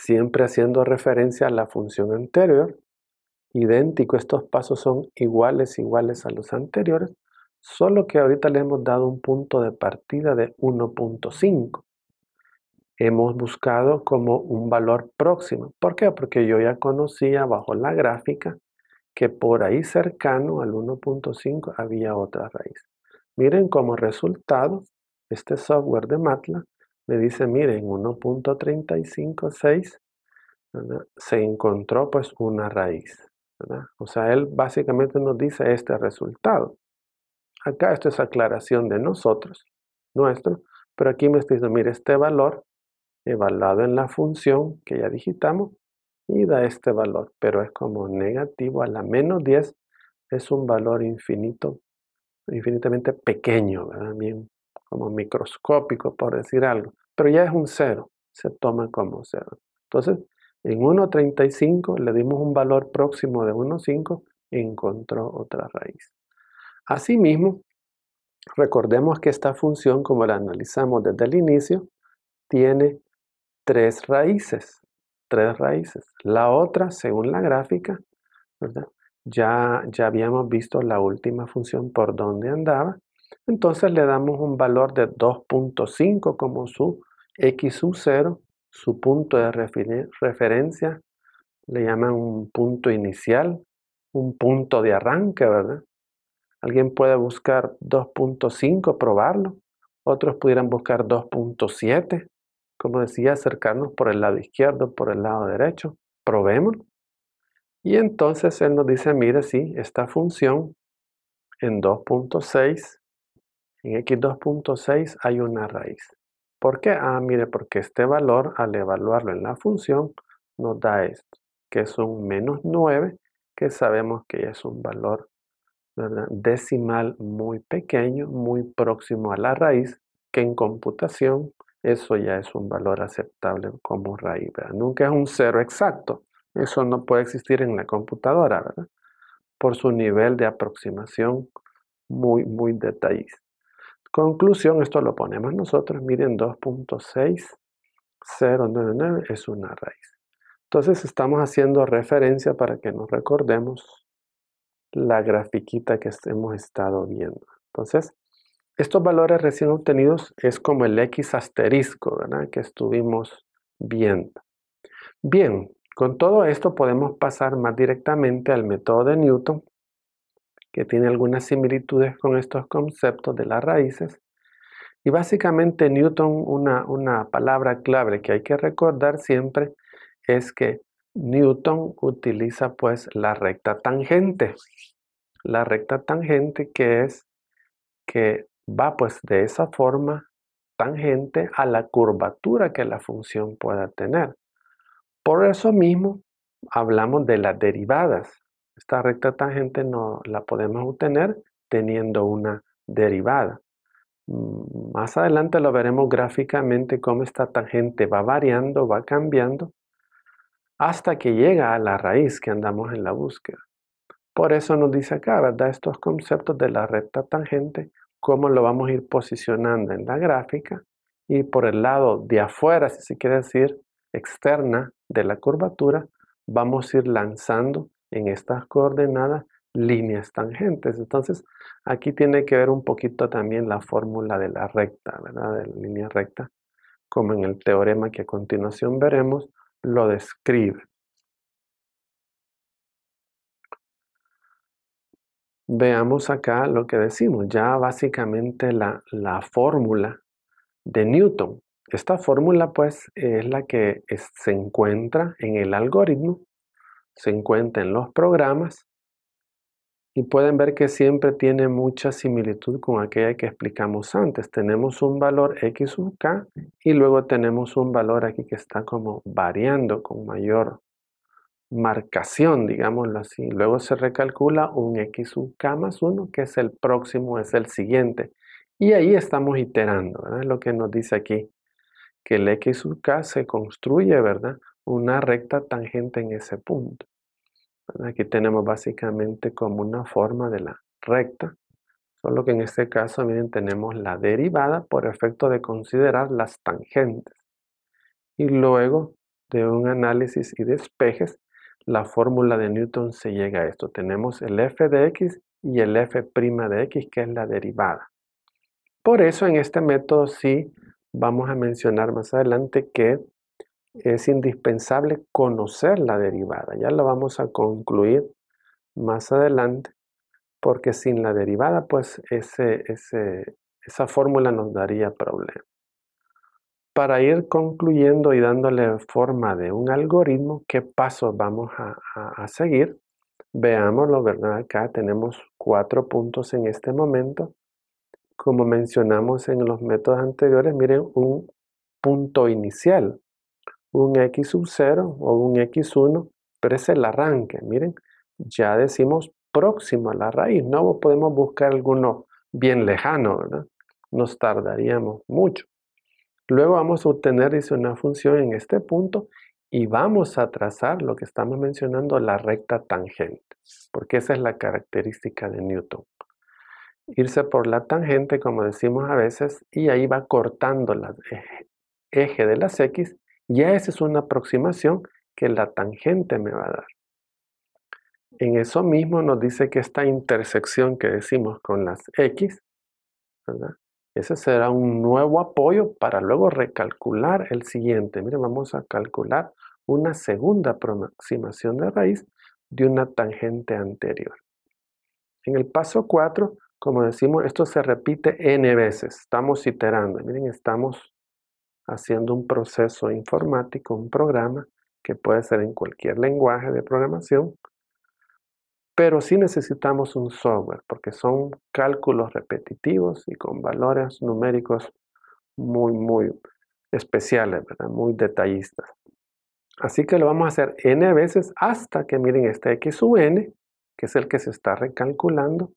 siempre haciendo referencia a la función anterior. Idéntico, estos pasos son iguales a los anteriores, solo que ahorita le hemos dado un punto de partida de 1.5. Hemos buscado como un valor próximo. ¿Por qué? Porque yo ya conocía bajo la gráfica que por ahí cercano al 1.5 había otra raíz. Miren, como resultado, este software de MATLAB me dice, miren, 1.356, ¿verdad? Se encontró pues una raíz, ¿verdad? O sea, él básicamente nos dice este resultado. Acá esto es aclaración de nosotros, nuestro, pero aquí me está diciendo, mire, este valor evaluado en la función que ya digitamos y da este valor, pero es como negativo a la menos 10, es un valor infinitamente pequeño, ¿verdad? Bien, como microscópico, por decir algo, pero ya es un cero, se toma como cero. Entonces, en 1.35 le dimos un valor próximo de 1.5, encontró otra raíz. Asimismo, recordemos que esta función, como la analizamos desde el inicio, tiene tres raíces. La otra, según la gráfica, ¿verdad? Ya habíamos visto la última función por donde andaba. Entonces le damos un valor de 2.5 como su xu0, su punto de referencia. Le llaman un punto inicial, un punto de arranque, ¿verdad? Alguien puede buscar 2.5, probarlo. Otros pudieran buscar 2.7. Como decía, acercarnos por el lado izquierdo, por el lado derecho. Probémoslo. Y entonces él nos dice, mire, sí, esta función en 2.6, en x2.6 hay una raíz. ¿Por qué? Ah, mire, porque este valor, al evaluarlo en la función, nos da esto, que es un -9, que sabemos que es un valor, ¿verdad?, decimal muy pequeño, muy próximo a la raíz, que en computación eso ya es un valor aceptable como raíz, ¿verdad? Nunca es un cero exacto, eso no puede existir en la computadora, ¿verdad?, por su nivel de aproximación muy detallista. Conclusión, esto lo ponemos nosotros, miren, 2.6099 es una raíz. Entonces estamos haciendo referencia para que nos recordemos la grafiquita que hemos estado viendo. Entonces, estos valores recién obtenidos es como el X asterisco, ¿verdad?, que estuvimos viendo. Bien, con todo esto podemos pasar más directamente al método de Newton, que tiene algunas similitudes con estos conceptos de las raíces. Y básicamente Newton, una palabra clave que hay que recordar siempre es que Newton utiliza pues la recta tangente. La recta tangente que va pues de esa forma tangente a la curvatura que la función pueda tener. Por eso mismo hablamos de las derivadas. Esta recta tangente no la podemos obtener teniendo una derivada. Más adelante lo veremos gráficamente cómo esta tangente va variando, va cambiando, hasta que llega a la raíz que andamos en la búsqueda. Por eso nos dice acá, ¿verdad?, estos conceptos de la recta tangente, cómo lo vamos a ir posicionando en la gráfica, y por el lado de afuera, si se quiere decir, externa de la curvatura, vamos a ir lanzando en estas coordenadas líneas tangentes. Entonces, aquí tiene que ver un poquito también la fórmula de la recta, ¿verdad?, de la línea recta, como en el teorema que a continuación veremos, lo describe. Veamos acá lo que decimos, ya básicamente la fórmula de Newton. Esta fórmula pues es la que se encuentra en el algoritmo, se encuentra en los programas, y pueden ver que siempre tiene mucha similitud con aquella que explicamos antes. Tenemos un valor x sub k y luego tenemos un valor aquí que está como variando con mayor marcación, digámoslo así. Luego se recalcula un x sub k más 1, que es el próximo, es el siguiente. Y ahí estamos iterando, ¿verdad? Lo que nos dice aquí, que el x sub k se construye, ¿verdad?, una recta tangente en ese punto. Aquí tenemos básicamente como una forma de la recta, solo que en este caso, miren, tenemos la derivada por efecto de considerar las tangentes. Y luego de un análisis y despejes, la fórmula de Newton se llega a esto. Tenemos el f de x y el f' de x, que es la derivada. Por eso en este método sí vamos a mencionar más adelante que es indispensable conocer la derivada. Ya lo vamos a concluir más adelante, porque sin la derivada, pues esa fórmula nos daría problemas. Para ir concluyendo y dándole forma de un algoritmo, ¿qué pasos vamos a seguir? Veámoslo, ¿verdad? Acá tenemos 4 puntos en este momento. Como mencionamos en los métodos anteriores, miren, un punto inicial, un x sub 0 o un x1, pero es el arranque. Miren, ya decimos próximo a la raíz. No podemos buscar alguno bien lejano, ¿verdad? Nos tardaríamos mucho. Luego vamos a obtener, dice, una función en este punto y vamos a trazar lo que estamos mencionando, la recta tangente, porque esa es la característica de Newton. Irse por la tangente, como decimos a veces, y ahí va cortando el eje de las x, y esa es una aproximación que la tangente me va a dar. En eso mismo nos dice que esta intersección que decimos con las x, ¿verdad? Ese será un nuevo apoyo para luego recalcular el siguiente. Miren, vamos a calcular una segunda aproximación de raíz de una tangente anterior. En el paso 4, como decimos, esto se repite n veces. Estamos iterando. Miren, estamos haciendo un proceso informático, un programa que puede ser en cualquier lenguaje de programación, pero sí necesitamos un software porque son cálculos repetitivos y con valores numéricos muy especiales, ¿verdad? Muy detallistas. Así que lo vamos a hacer n veces hasta que, miren, este x sub n, que es el que se está recalculando,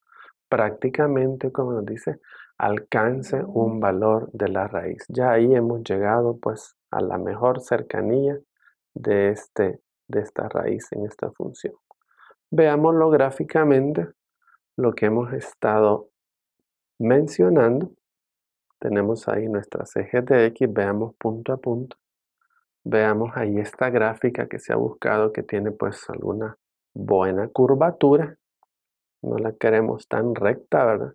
prácticamente, como nos dice, alcance un valor de la raíz. Ya ahí hemos llegado pues a la mejor cercanía de esta raíz en esta función. Veámoslo gráficamente, lo que hemos estado mencionando. Tenemos ahí nuestras ejes de x, veamos punto a punto. Veamos ahí esta gráfica que se ha buscado que tiene pues alguna buena curvatura. No la queremos tan recta, ¿verdad?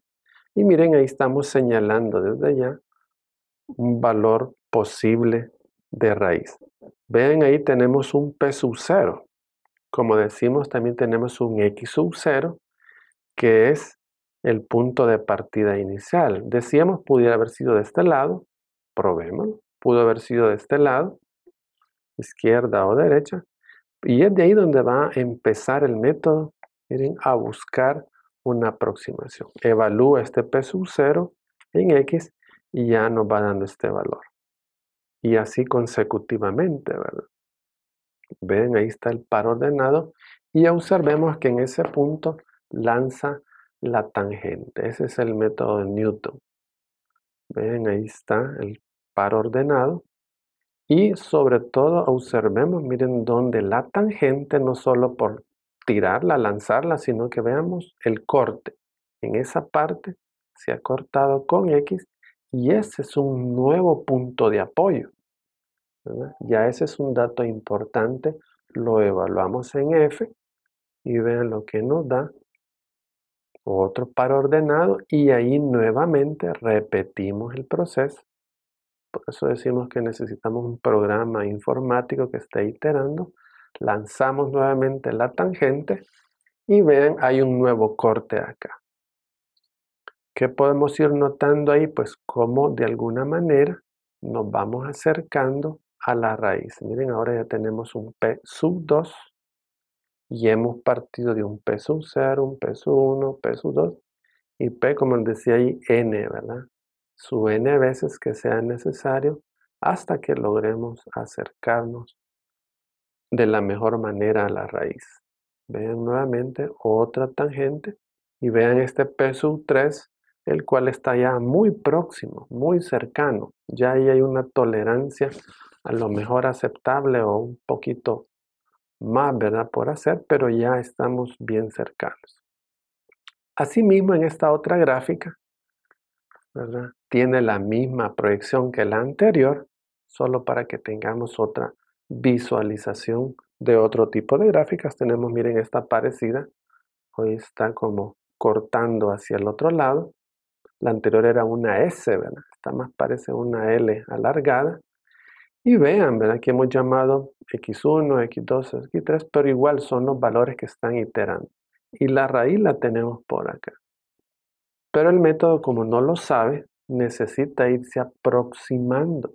Y miren, ahí estamos señalando desde ya un valor posible de raíz. Ven, ahí tenemos un p sub 0. Como decimos, también tenemos un x sub 0, que es el punto de partida inicial. Decíamos, pudiera haber sido de este lado, probémoslo. Pudo haber sido de este lado, izquierda o derecha, y es de ahí donde va a empezar el método, miren, a buscar una aproximación. Evalúa este p sub 0 en x y ya nos va dando este valor. Y así consecutivamente, ¿verdad? Ven, ahí está el par ordenado y observemos que en ese punto lanza la tangente. Ese es el método de Newton. Ven, ahí está el par ordenado. Y sobre todo observemos, miren, donde la tangente no solo por tirarla, lanzarla, sino que veamos el corte. En esa parte se ha cortado con X y ese es un nuevo punto de apoyo, ¿verdad? Ya ese es un dato importante, lo evaluamos en F y vean lo que nos da. Otro par ordenado y ahí nuevamente repetimos el proceso. Por eso decimos que necesitamos un programa informático que esté iterando. Lanzamos nuevamente la tangente y vean, hay un nuevo corte acá. ¿Qué podemos ir notando ahí? Pues cómo de alguna manera nos vamos acercando a la raíz. Miren, ahora ya tenemos un P sub 2 y hemos partido de un P sub 0, un P sub 1, P sub 2 y P, como les decía ahí, N, ¿verdad? Sub N veces que sea necesario hasta que logremos acercarnos de la mejor manera a la raíz. Vean nuevamente otra tangente y vean este P sub 3, el cual está ya muy próximo, muy cercano. Ya ahí hay una tolerancia a lo mejor aceptable o un poquito más, ¿verdad? Por hacer, pero ya estamos bien cercanos. Asimismo, en esta otra gráfica, ¿verdad? Tiene la misma proyección que la anterior, solo para que tengamos otra visualización de otro tipo de gráficas. Tenemos, miren, esta parecida. Hoy está como cortando hacia el otro lado. La anterior era una S, ¿verdad? Esta más parece una L alargada. Y vean, ¿verdad? Que hemos llamado X1, X2, X3, pero igual son los valores que están iterando. Y la raíz la tenemos por acá. Pero el método, como no lo sabe, necesita irse aproximando,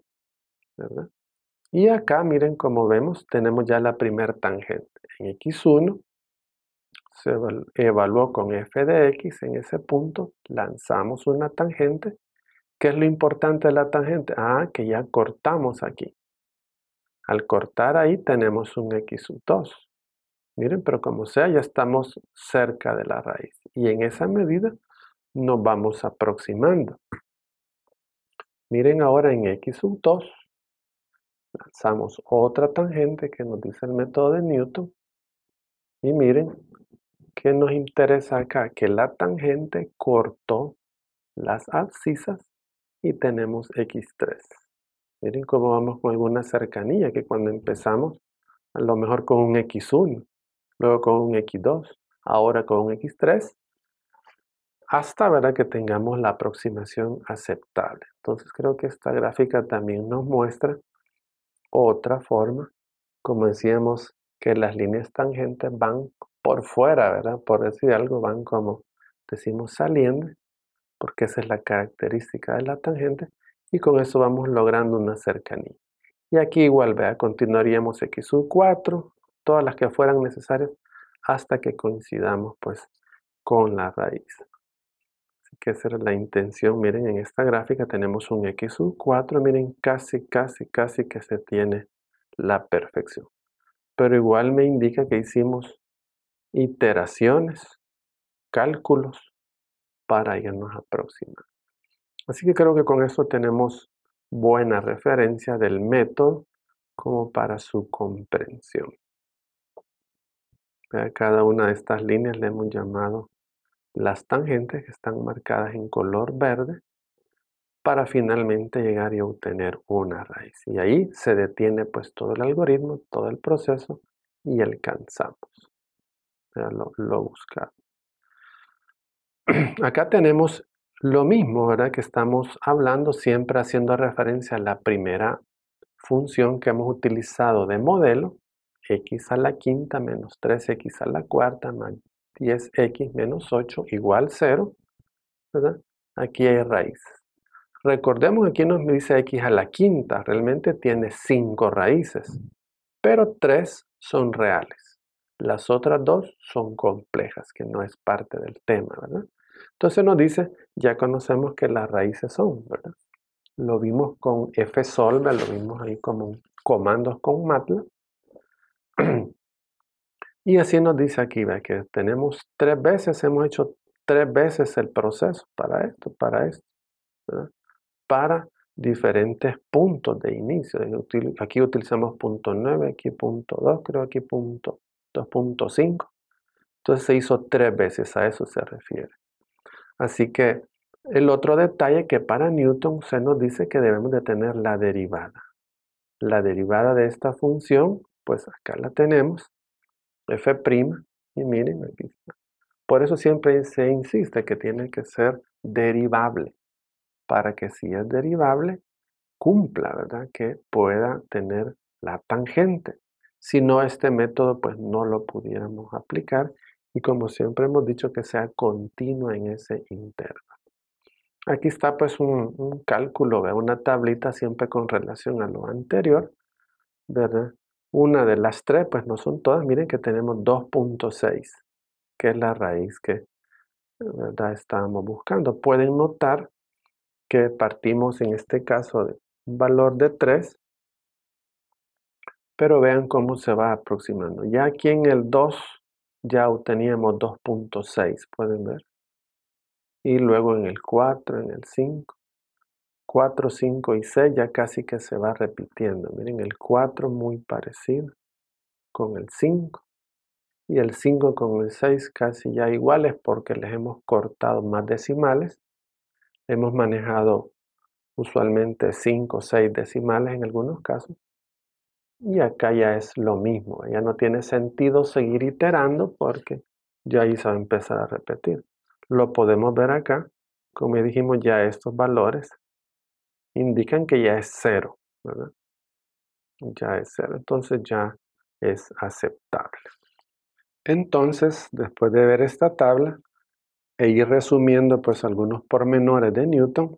¿verdad? Y acá, miren, como vemos, tenemos ya la primera tangente. En X1 se evaluó con f de x en ese punto, lanzamos una tangente. ¿Qué es lo importante de la tangente? Que ya cortamos aquí. Al cortar ahí tenemos un x2. Miren, pero como sea, ya estamos cerca de la raíz. Y en esa medida nos vamos aproximando. Miren ahora en x2, lanzamos otra tangente que nos dice el método de Newton. Y miren, ¿qué nos interesa acá? Que la tangente cortó las abscisas y tenemos x3. Miren cómo vamos con alguna cercanía, que cuando empezamos, a lo mejor con un x1, luego con un x2, ahora con un x3, hasta ¿verdad? Que tengamos la aproximación aceptable. Entonces creo que esta gráfica también nos muestra otra forma, como decíamos, que las líneas tangentes van por fuera, ¿verdad? Por decir algo, van como decimos saliendo, porque esa es la característica de la tangente, y con eso vamos logrando una cercanía. Y aquí igual, vea, continuaríamos x sub 4, todas las que fueran necesarias, hasta que coincidamos pues con la raíz. Así que esa era la intención. Miren, en esta gráfica tenemos un x sub 4, miren, casi que se tiene la perfección. Pero igual me indica que hicimos iteraciones, cálculos, para irnos aproximando. Así que creo que con eso tenemos buena referencia del método como para su comprensión. A cada una de estas líneas le hemos llamado las tangentes, que están marcadas en color verde, para finalmente llegar y obtener una raíz. Y ahí se detiene pues todo el algoritmo, todo el proceso, y alcanzamos lo buscado. Acá tenemos lo mismo, ¿verdad? Que estamos hablando, siempre haciendo referencia a la primera función que hemos utilizado de modelo, x a la quinta menos 3x a la cuarta más 10x menos 8 igual 0, ¿verdad? Aquí hay raíces. Recordemos, aquí nos dice x a la quinta, realmente tiene 5 raíces, pero 3 son reales. Las otras 2 son complejas, que no es parte del tema, ¿verdad? Entonces nos dice, ya conocemos que las raíces son, ¿verdad? Lo vimos con fsolve, lo vimos ahí como comandos con MATLAB. Y así nos dice aquí, ¿ve? Que tenemos 3 veces, hemos hecho 3 veces el proceso para esto, ¿verdad? Para diferentes puntos de inicio. Aquí utilizamos punto 9, aquí punto 2, creo aquí punto 2.5. Entonces se hizo 3 veces, a eso se refiere. Así que el otro detalle que para Newton se nos dice que debemos de tener la derivada. La derivada de esta función, pues acá la tenemos, f', y miren, aquí está. Por eso siempre se insiste que tiene que ser derivable, para que si es derivable, cumpla, ¿verdad? Que pueda tener la tangente. Si no, este método pues no lo pudiéramos aplicar, y como siempre hemos dicho, que sea continua en ese intervalo. Aquí está pues un cálculo, una tablita siempre con relación a lo anterior, ¿verdad? Una de las 3, pues no son todas, miren que tenemos 2.6, que es la raíz que, ¿verdad?, estábamos buscando. Pueden notar que partimos en este caso de un valor de 3, pero vean cómo se va aproximando. Ya aquí en el 2 ya obteníamos 2.6, pueden ver. Y luego en el 4, en el 5. 4, 5 y 6 ya casi que se va repitiendo. Miren, el 4 muy parecido con el 5, y el 5 con el 6 casi ya iguales, porque les hemos cortado más decimales. Hemos manejado usualmente 5 o 6 decimales en algunos casos, Y acá ya es lo mismo, ya no tiene sentido seguir iterando porque ya ahí se va a empezar a repetir. Lo podemos ver acá, como dijimos, ya estos valores indican que ya es cero, ¿verdad? Ya es cero, entonces ya es aceptable. Entonces, después de ver esta tabla e ir resumiendo pues algunos pormenores de Newton,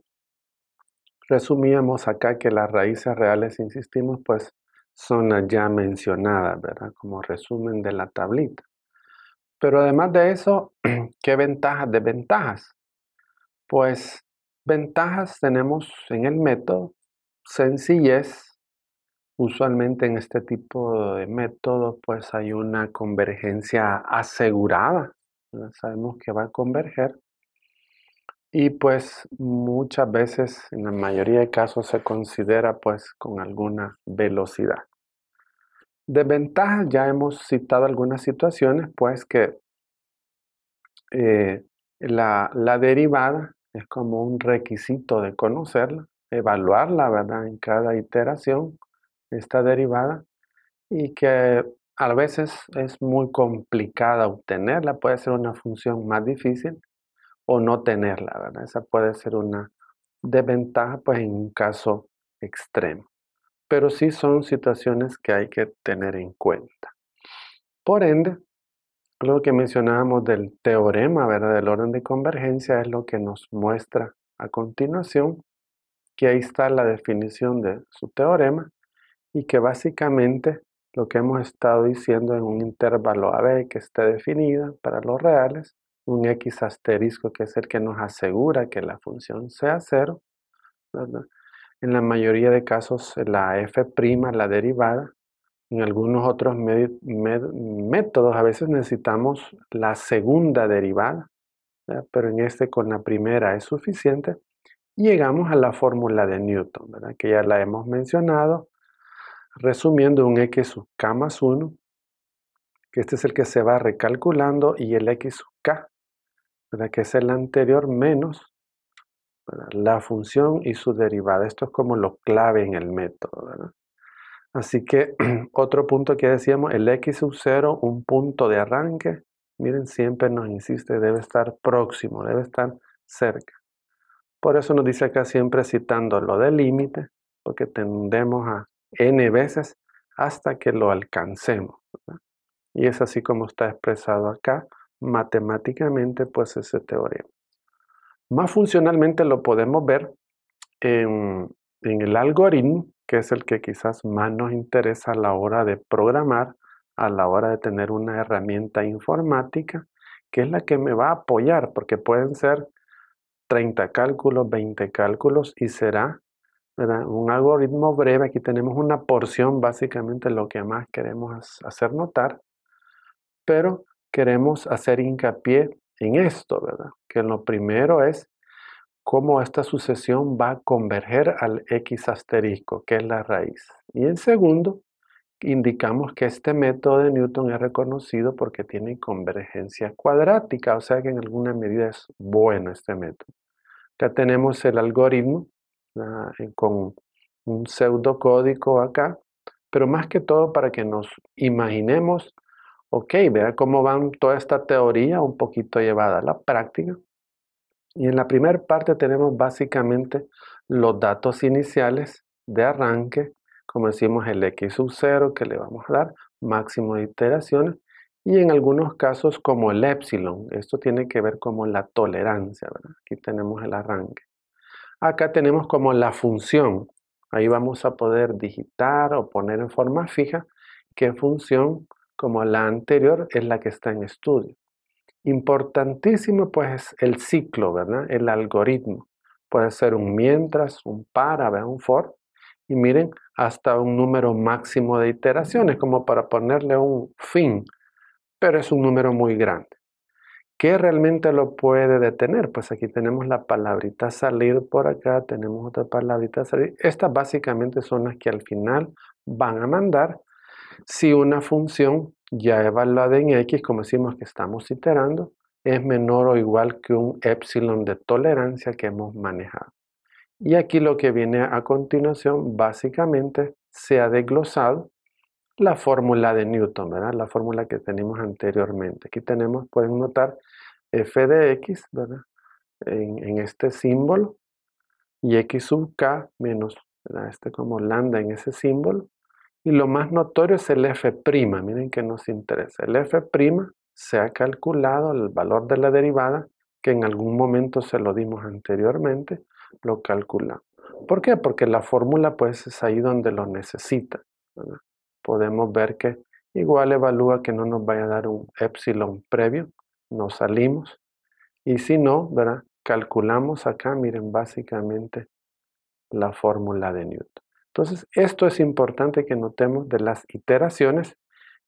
resumíamos acá que las raíces reales, insistimos, pues son las ya mencionadas, ¿verdad? Como resumen de la tablita. Pero además de eso, ¿qué ventajas, desventajas? Pues ventajas tenemos en el método, sencillez. Usualmente en este tipo de método pues hay una convergencia asegurada, ¿verdad? Sabemos que va a converger y pues muchas veces, en la mayoría de casos, se considera pues con alguna velocidad. Desventajas, ya hemos citado algunas situaciones pues que la derivada es como un requisito de conocerla, evaluarla, ¿verdad? En cada iteración, esta derivada, y que a veces es muy complicada obtenerla, puede ser una función más difícil o no tenerla, ¿verdad? Esa puede ser una desventaja, pues en un caso extremo. Pero sí son situaciones que hay que tener en cuenta. Por ende, lo que mencionábamos del teorema, ¿verdad? Del orden de convergencia es lo que nos muestra a continuación, que ahí está la definición de su teorema y que básicamente lo que hemos estado diciendo en un intervalo AB que esté definida para los reales, un X asterisco que es el que nos asegura que la función sea cero, ¿verdad? En la mayoría de casos la f', la derivada. En algunos otros métodos a veces necesitamos la segunda derivada, ¿verdad? Pero en este con la primera es suficiente. Y llegamos a la fórmula de Newton, ¿verdad? Que ya la hemos mencionado, resumiendo un x sub k más 1, que este es el que se va recalculando, y el x sub k, ¿verdad? Que es el anterior menos, ¿verdad? La función y su derivada. Esto es como lo clave en el método, ¿verdad? Así que otro punto que decíamos, el x sub 0, un punto de arranque, miren, siempre nos insiste, debe estar próximo, debe estar cerca. Por eso nos dice acá siempre citando lo del límite, porque tendemos a n veces hasta que lo alcancemos, ¿verdad? Y es así como está expresado acá, matemáticamente, pues ese teorema. Más funcionalmente lo podemos ver en el algoritmo, que es el que quizás más nos interesa a la hora de programar, a la hora de tener una herramienta informática, que es la que me va a apoyar, porque pueden ser 30 cálculos, 20 cálculos y será, ¿verdad? Un algoritmo breve. Aquí tenemos una porción, básicamente lo que más queremos hacer notar, pero queremos hacer hincapié en esto, ¿verdad? Que lo primero es cómo esta sucesión va a converger al x asterisco, que es la raíz. Y en segundo, indicamos que este método de Newton es reconocido porque tiene convergencia cuadrática, o sea que en alguna medida es bueno este método. Acá tenemos el algoritmo con un pseudocódigo acá, pero más que todo para que nos imaginemos, ok, vea cómo van toda esta teoría un poquito llevada a la práctica. Y en la primera parte tenemos básicamente los datos iniciales de arranque, como decimos el x sub 0 que le vamos a dar, máximo de iteraciones, y en algunos casos como el epsilon. Esto tiene que ver como la tolerancia, ¿verdad? Aquí tenemos el arranque. Acá tenemos como la función. Ahí vamos a poder digitar o poner en forma fija qué función, como la anterior, es la que está en estudio. Importantísimo pues el ciclo, ¿verdad? El algoritmo. Puede ser un mientras, un para, ¿verdad? Un for. Y miren, hasta un número máximo de iteraciones, como para ponerle un fin. Pero es un número muy grande. ¿Qué realmente lo puede detener? Pues aquí tenemos la palabrita salir por acá, tenemos otra palabrita salir. Estas básicamente son las que al final van a mandar si una función ya evaluada en x, como decimos que estamos iterando, es menor o igual que un epsilon de tolerancia que hemos manejado. Y aquí lo que viene a continuación básicamente se ha desglosado la fórmula de Newton, ¿verdad? La fórmula que tenemos anteriormente. Aquí tenemos, pueden notar, f de x, ¿verdad? En este símbolo, y x sub k menos, ¿verdad? Este como lambda en ese símbolo. Y lo más notorio es el f', miren que nos interesa. El f' se ha calculado el valor de la derivada, que en algún momento se lo dimos anteriormente, lo calculamos. ¿Por qué? Porque la fórmula pues es ahí donde lo necesita, ¿verdad? Podemos ver que igual evalúa que no nos vaya a dar un epsilon previo, nos salimos, y si no, ¿verdad? Calculamos acá, miren, básicamente la fórmula de Newton. Entonces, esto es importante que notemos de las iteraciones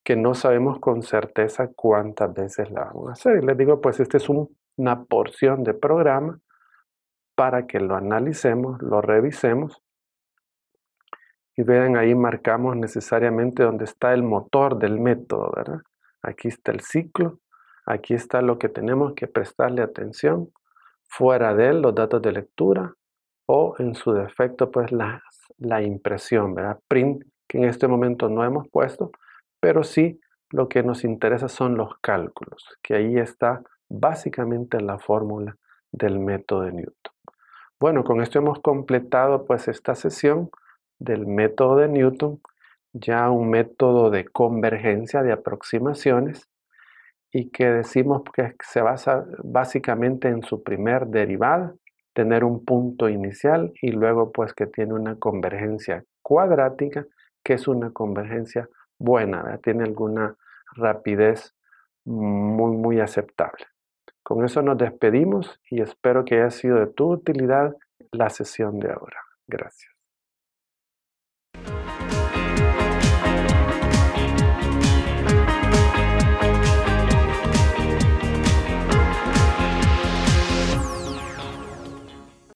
que no sabemos con certeza cuántas veces la vamos a hacer. Y les digo, pues esta es una porción de programa para que lo analicemos, lo revisemos y vean ahí marcamos necesariamente donde está el motor del método, ¿verdad? Aquí está el ciclo, aquí está lo que tenemos que prestarle atención, fuera de él los datos de lectura o en su defecto pues la impresión, ¿verdad? Print, que en este momento no hemos puesto, pero sí lo que nos interesa son los cálculos, que ahí está básicamente la fórmula del método de Newton. Bueno, con esto hemos completado pues esta sesión del método de Newton, ya un método de convergencia de aproximaciones y que decimos que se basa básicamente en su primer derivada, tener un punto inicial y luego pues que tiene una convergencia cuadrática, que es una convergencia buena, ¿verdad? Tiene alguna rapidez muy aceptable. Con eso nos despedimos y espero que haya sido de tu utilidad la sesión de ahora. Gracias.